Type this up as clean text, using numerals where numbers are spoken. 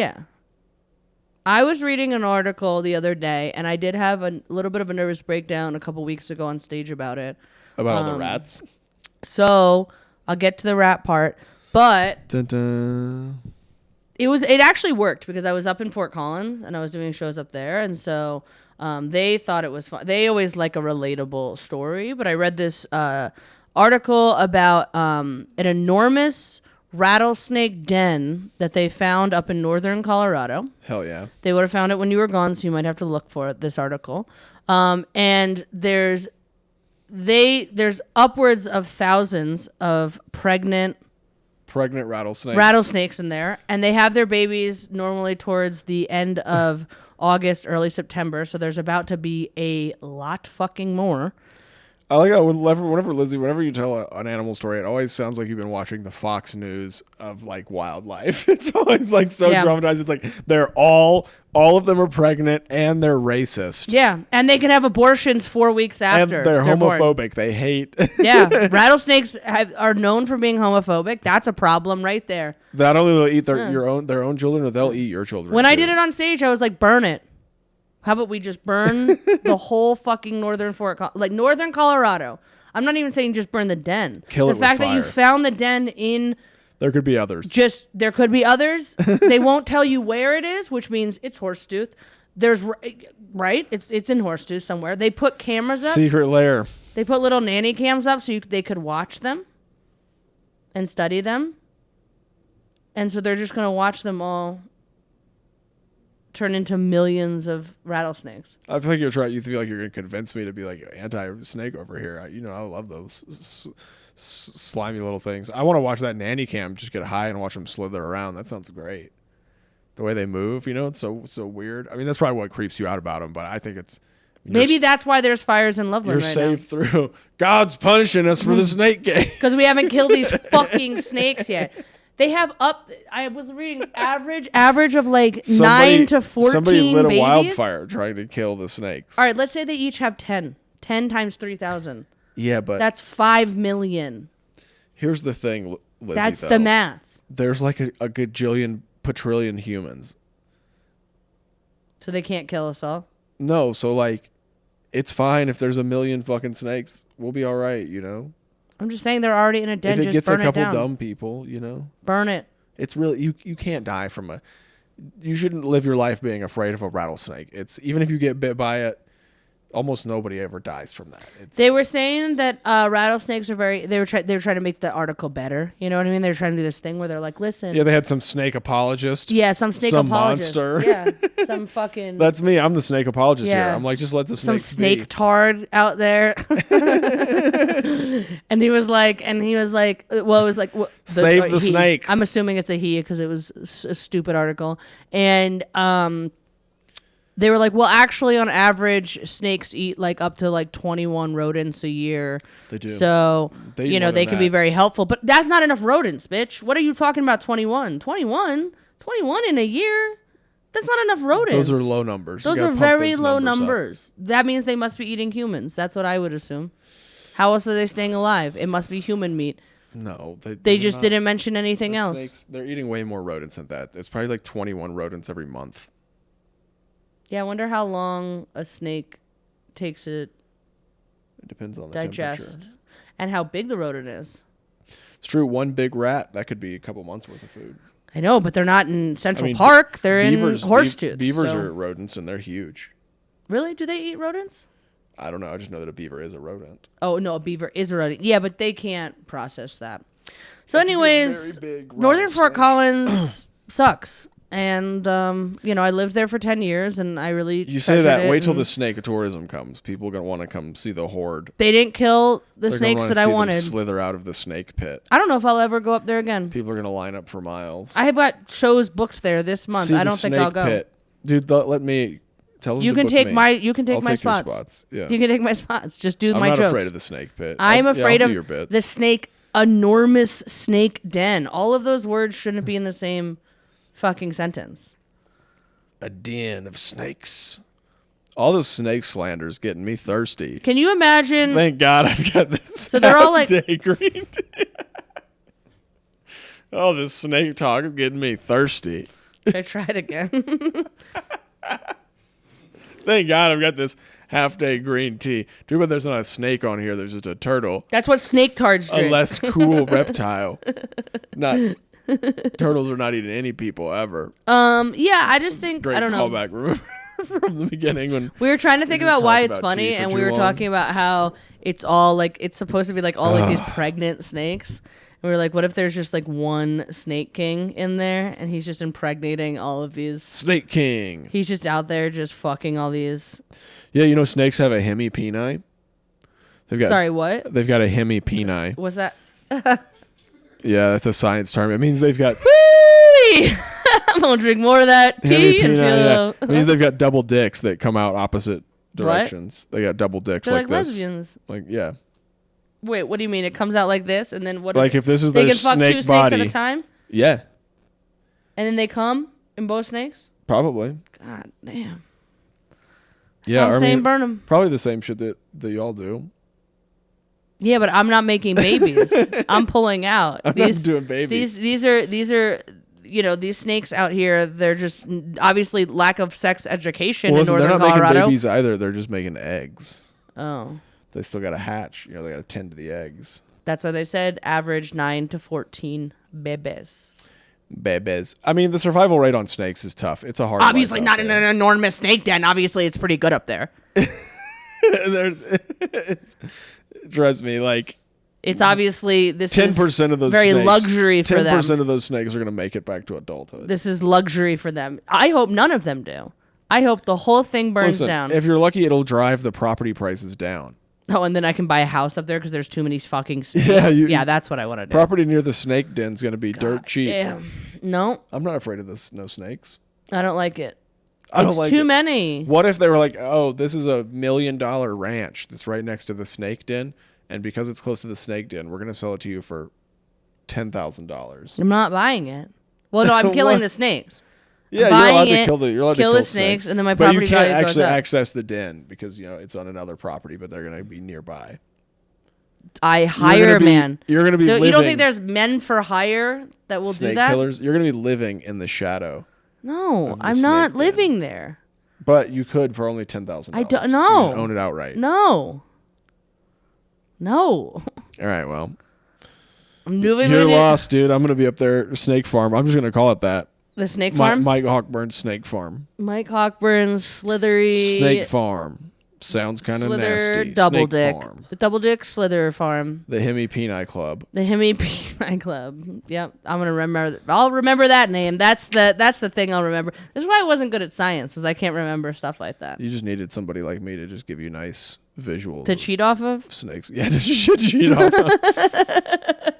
Yeah. I was reading an article the other day, and I did have a little bit of a nervous breakdown a couple weeks ago on stage about it. About all the rats? So I'll get to the rat part. But dun, dun. It actually worked because I was up in Fort Collins, and I was doing shows up there. And so they thought it was fun. They always like a relatable story. But I read this article about an enormous rattlesnake den that they found up in northern Colorado. Hell yeah. They would have found it when you were gone, so you might have to look for it, this article. And there's upwards of thousands of pregnant rattlesnakes in there, and they have their babies normally towards the end of August, early September, so there's about to be a lot fucking more. I like how whenever Lizzy, whenever you tell an animal story, it always sounds like you've been watching the Fox News of like wildlife. It's always like so dramatized. It's like they're all of them are pregnant and they're racist. Yeah, and they can have abortions 4 weeks after. And they're homophobic. Born. They hate. Yeah, rattlesnakes are known for being homophobic. That's a problem right there. Not only they'll eat their own children, or they'll eat your children. When I did it on stage, I was like, burn it. How about we just burn the whole fucking northern northern Colorado? I'm not even saying just burn the den. Kill it with fire. The fact that you found the den in... There could be others. There could be others. They won't tell you where it is, which means it's Horsetooth. There's... Right? It's in Horsetooth somewhere. They put cameras up. Secret lair. They put little nanny cams up so they could watch them and study them. And so they're just going to watch them all turn into millions of rattlesnakes. I feel like you feel like you're going to convince me to be like anti-snake over here. I love those slimy little things. I want to watch that nanny cam, just get high and watch them slither around. That sounds great. The way they move, it's so weird. I mean, that's probably what creeps you out about them, but I think it's... Maybe that's why there's fires in Loveland right now. You're saved through... God's punishing us for the snake game. Because we haven't killed these fucking snakes yet. They have I was reading average of like 9 to 14 Somebody lit babies. a wildfire trying to kill the snakes. All right, let's say they each have 10. 10 times 3,000. Yeah, but... That's 5 million. Here's the thing, Lizzy, that's the math. There's like a gajillion, quadrillion humans. So they can't kill us all? No, so like, it's fine if there's a million fucking snakes. We'll be all right, I'm just saying they're already in a den. If it gets a couple down. dumb people, Burn it. It's really you can't die from you shouldn't live your life being afraid of a rattlesnake. It's even if you get bit by it, almost nobody ever dies from that. They were saying that rattlesnakes are they were trying to make the article better. You know what I mean? They were trying to do this thing where they're like, listen. Yeah, they had some snake apologist. Yeah, some snake apologist. Monster. Yeah, some fucking. That's me. I'm the snake apologist here. I'm like, just let the snake be. Some snake tard out there. and he was like, well, it was like, save the snakes. I'm assuming it's a he because it was a stupid article. And they were like, well, actually, on average, snakes eat like up to like 21 rodents a year. They do. So, they can be very helpful. But that's not enough rodents, bitch. What are you talking about, 21? 21 in a year? That's not enough rodents. Those are low numbers. Those are very low numbers. That means they must be eating humans. That's what I would assume. How else are they staying alive? It must be human meat. No. They just didn't mention anything else. Snakes, they're eating way more rodents than that. It's probably like 21 rodents every month. Yeah, I wonder how long a snake takes it depends on the digest temperature. And how big the rodent is. It's true. One big rat, that could be a couple months worth of food. I know, but they're not in Central Park. They're in Horsetooth. Beavers are rodents, and they're huge. Really? Do they eat rodents? I don't know. I just know that a beaver is a rodent. Oh, no, a beaver is a rodent. Yeah, but they can't process that. So anyways, Northern Fort Collins sucks. And, I lived there for 10 years, and I really You say that, wait till the snake tourism comes. People are going to want to come see the horde. They didn't kill the snakes that I wanted. Them slither out of the snake pit. I don't know if I'll ever go up there again. People are going to line up for miles. I have got shows booked there this month. I don't think I'll go. Pit. Dude, let me... Tell them you to can book take me. You can take I'll my take spots. Your spots. Yeah. You can take my spots. Just do my jokes. I'm not afraid of the snake pit. I'm afraid of your bits. the snake, enormous snake den. All of those words shouldn't be in the same fucking sentence. A den of snakes. All this snake slander is getting me thirsty. Can you imagine? Thank God I've got this. So they're all like day green tea. Oh, this snake talk is getting me thirsty. Should I try it again? Thank God I've got this half-day green tea. Too bad there's not a snake on here. There's just a turtle. That's what snake tards drink. A less cool reptile. Not turtles are not eating any people ever. Yeah, I just think Great I don't know. callback, remember from the beginning when we were trying to think about why it's about funny, tea for and too we were long. talking about how it's all like it's supposed to be like all like these pregnant snakes. And we were like, what if there's just like one snake king in there, and he's just impregnating all of these? Snake King. He's just out there just fucking all these. Yeah, you know snakes have a hemipeni. Sorry, what? They've got a hemipeni. What's that? Yeah, that's a science term. It means they've got Woo-wee! I'm gonna drink more of that tea and hemipeni. feel. Yeah. It means they've got double dicks that come out opposite directions. They got double dicks They're like this. lesbians. Like yeah. Wait, what do you mean? It comes out like this, and then what? Like if this is they their can fuck snake two snakes body. at a time, Yeah, and then they come in both snakes. probably. God damn. Yeah, So I'm I saying mean, burn them. probably the same shit that y'all do. Yeah, but I'm not making babies. I'm pulling out. I'm not doing babies. These are these snakes out here. They're just obviously lack of sex education Well, in listen, they're northern not Colorado. making babies either. They're just making eggs. Oh, They still got to hatch. They got to tend to the eggs. that's why they said average 9 to 14 bebés. Bebes. I mean, the survival rate on snakes is tough. It's a hard. Obviously, life not out in there. an enormous snake den. Obviously, it's pretty good up there. Trust me, like It's obviously this 10% of those very snakes, luxury for them. 10% of those snakes are going to make it back to adulthood. This is luxury for them. I hope none of them do. I hope the whole thing burns Listen, down. if you're lucky, it'll drive the property prices down. Oh, and then I can buy a house up there because there's too many fucking snakes. Yeah, That's what I want to do. Property near the snake den is going to be dirt cheap. Damn. No, I'm not afraid of this. No snakes. I don't like it. I don't It's like too it. many. What if they were like, oh, this is $1 million ranch that's right next to the snake den, and because it's close to the snake den, we're going to sell it to you for $10,000. I'm not buying it. Well, no, I'm killing What? the snakes. Yeah, I'm you're allowed buying to it, kill the. You're allowed kill to the snakes, and then my but property you can't value goes actually up. access the den because it's on another property, but they're going to be nearby. I hire a man. You're going to be. You living don't think there's men for hire that will snake do that? killers? You're going to be living in the shadow. No, of the I'm not snake den. living there. But you could for only $10,000. I don't You know. just own it outright. No. All right, well. I'm moving You're in lost, dude. I'm going to be up there, Snake Farm. I'm just going to call it that. the snake farm. Mike Hawkburn's Snake Farm. Mike Hawkburn's slithery Snake Farm. Sounds kind of slither nasty. double Snake dick. Farm. The double dick slither farm. The Hemi Club. The Hemi Peni Club. Yep, I'm gonna remember. I'll remember that name. That's the thing I'll remember. This is why I wasn't good at science, because I can't remember stuff like that. You just needed somebody like me to just give you nice visuals. To of cheat off of. snakes. Yeah, to cheat off.